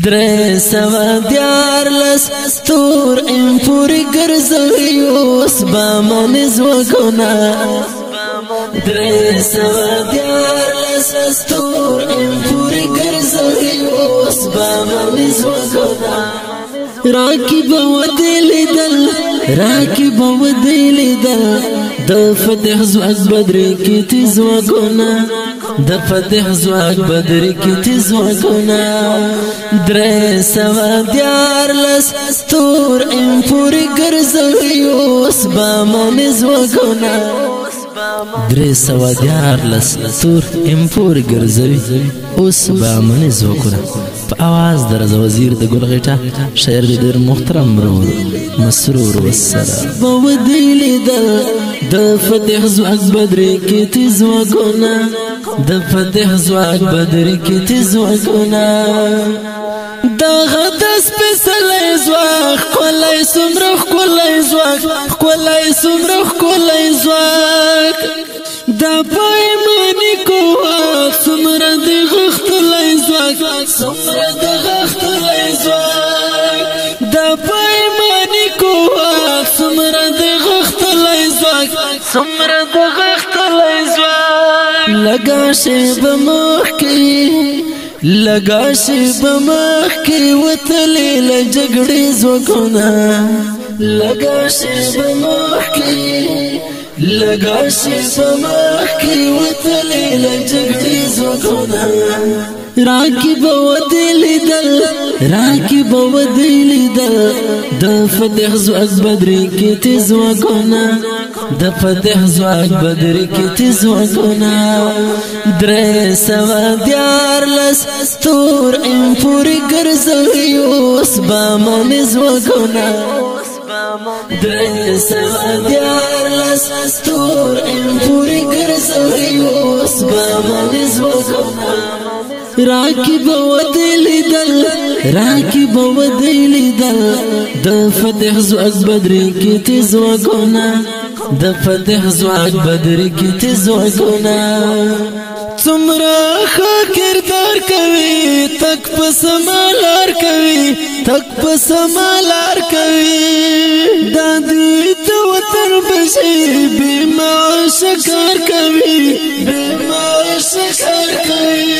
درې سوه دیارلس ستور ام پورې ګرځوي اوس به منې ځواکونه درې سوه دیارلس ستور ام پورې ګرځوي اوس به منې ځواکونه راکب ودې لیدل راکب ودې لیدل د فتح ځواک بدرې کې تیز ځواکونه د فتح ځواک بدرې کې تیز ځواکونه درې سوه دیارلس ستور ام پورې ګرځوي اوس به منې ځواکونه درې سوه دیارلس ستور ام پورې ګرځوي اوس به منې ځواکونه په اواز د رضا وزیر د ګل غیټه شاعر د ډېر محترم ورور مسرور والسلام به ودې لیدل د فتح ځواک بدرې کې تیز ځواکونه د فتح ځواک بدرې کې تیز ځواکونه دغه د سپېڅلی ځواک ښکلی څومره ښکلی ځواک ښکلی څومره ښکلی ځواک دا پیمانې قوت څومره د غښتلی ځواک څومره د غښتلی ځواک دا پیمانې قوت څومره د غښتلی ځواک څومره د غښتلی ځواک لږه شېبه مخکې لږه شېبه مخکې وتلې له جګړې ځواکونه لږه شېبه مخکې لږه شېبه مخکې وتلې له جګړې ځواکونه راکب ودې لیدل راکب ودې لیدل د فتح ځواک بدرې کې تیز ځواکونه د فتح ځواک بدرې کې تیز ځواکونه درې سوه دیارلس ستور ام پورې ګرځوي اوس به منې ځواکونه درې سوه دیارلس ستور ام پورې ګرځوي اوس به منې ځواکونه راکب ودې لیدل راکب ودې لیدل د فتح ځواک بدرې کې تیز ځواکونه د فتح ځواک بدرې کې تیز ځواکونه څومره ښه کردار کوي تک په سمه لار کوي تک په سمه لار کوي دا دوی د وطن بچي بې معاشه کار کوي بې معاشه کار کوي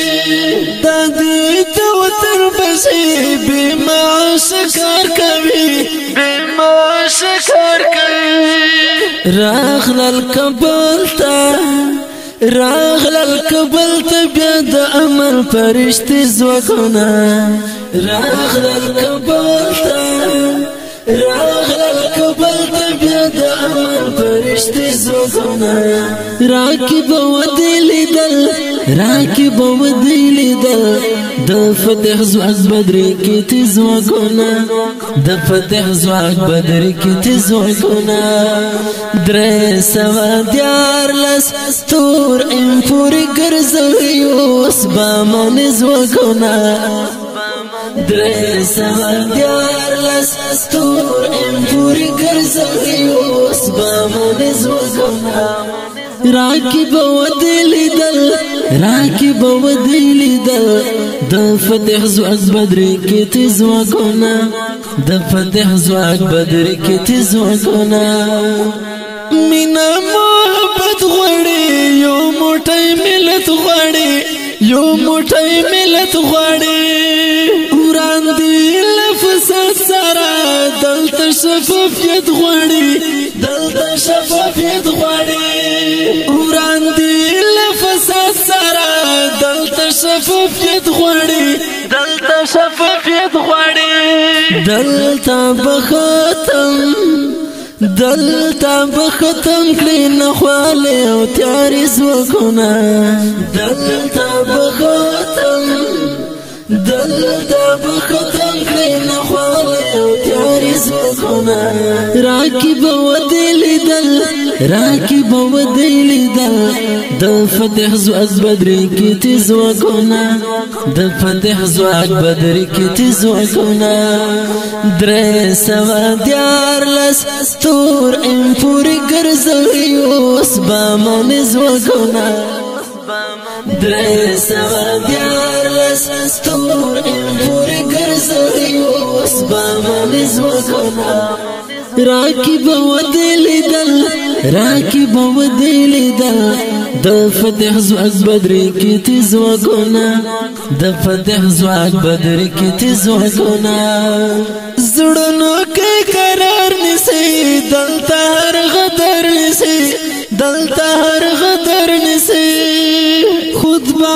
دا دوی د وطن بچي بې معاشه کار کوي بې معاشه کار کوي راغلل کابل ته راغلل کابل ته بیا د امر فرشتې ځواکونه راغلل کابل ته راغلل کابل ته بیا د امر فرشتې ځواکونه راکب ودې لیدل راکب ودې لیدل د فتح ځواک بدرې کې تیز ځواکونه د فتح ځواک بدرې کې تیز ځواکونه درې سوه دیارلس ستور ام پورې ګرځوي اوس به منې ځواکونه درې سوه دیارلس ستور ام پورې ګرځوي اوس به منې ځواکونه راکب ودې لیدل راکب ودې لیدل د فتح ځواک بدرې کې تیز ځواکونه د فتح ځواک بدرې کې تیز ځواکونه مینا محبت غواړي یو موټی ملت غواړي یو موټی ملت غواړي وران دي له فساد سره دلته شفافیت غواړي دلته شفافیت غواړي وران دي له فساد سره دلته شفافیت غواړي دلته شفافیت غواړي دلته بختم دلته بختم کړي نخواله او تیارې ځواکونه دلته بختم دلته بختم کړي نخواله او تیارې ځواکونه راکب ودې لیدل راکب ودې لیدل د فتح ځواک بدرې کې تیز ځواکونه د فتح ځواک بدرې کې تیز ځواکونه درې سوه دیارلس ستور ام پورې ګرځوي اوس به منې ځواکونه درې سوه دیارلس ستور ام پورې زوګنا راکب ودل دل راکب ودل دل د فتح زواج بدر کی تزوګنا د فتح زواج بدر کی تزوګنا زړونو کې قرار نسی دلته هر غدر نسی دلته هر غدر نسی خطبه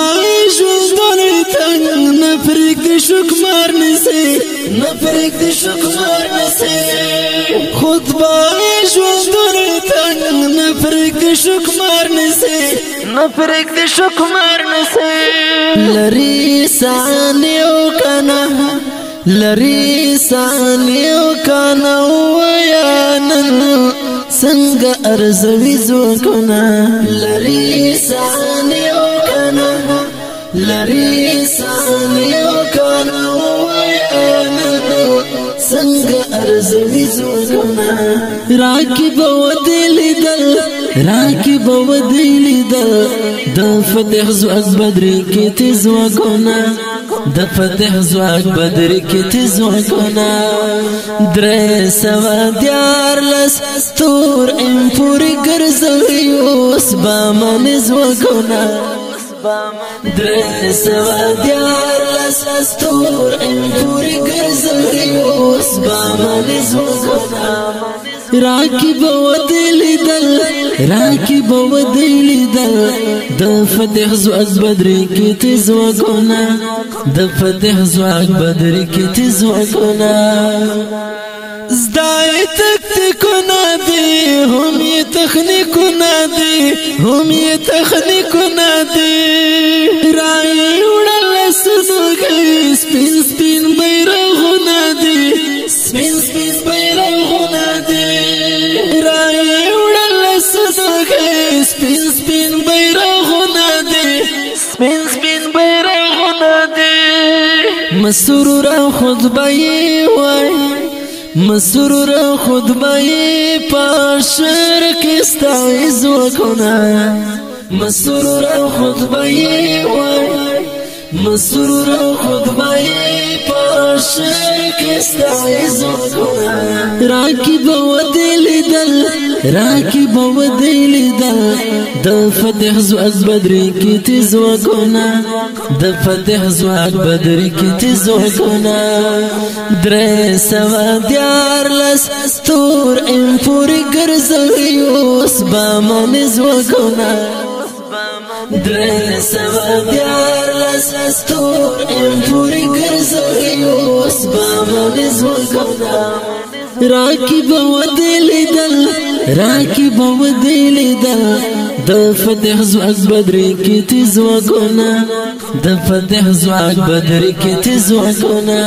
ژوندون تنگ نفرق د شکمار نسی نفرق د شکمار نسی خطبه ژوندون تنگ نفرق د شکمار نسی نفرق د شکمار نسی لری سانیو کنا لری سانیو کنا ویانن څنګه ارزوي زوګنا لری سانیو کنا لری سانیو کنا ویانن څنګه ارزوي زوګنا راکب ودل دل راکب ودل دل د فتح زواج بدر کې تزوګنا د فتح زواج بدر کې تزوګنا درې سوا دیار لس تور ام پوری ګرځوي اوس با من زوګنا درې سوا دیار لس تور ام پوری ګرځوي اوس با من زوګنا راکب ودل دل راکب ودل دل د فتح زواج بدر کې تزوګنا د فتح زواج بدر کې تزوګنا زدای تکتیکونه دي هم یې تخنیکونه دي هم یې تخنیکونه دي راي وړل سنوږي سپین سپین بیرغونه دي سپین سپین بیرغونه دي راي وړل سنوږي سپین سپین بیرغونه دي سپین سپین بیرغونه دي مسرور خطبه وای مسرور خطبه پاشر کستا زوګنا مسرور خطبه وای مسرور خطبه پاشر کستا زوګنا راکب ودل دل راکب ودل دل د فتح زواج بدر کی تزوګنا د فتح زواج بدر کی تزوګنا درې سوا دیار لس تور ام پوری ګرځوي اوس با من زوګنا درې سوا دیار لس تور ام پوری ګرځوي اوس با من زوګنا راکب ودل دل راکب ودل دل د فتح زواج بدر کی تزوګنا د فتح زواج بدر کی تزوګنا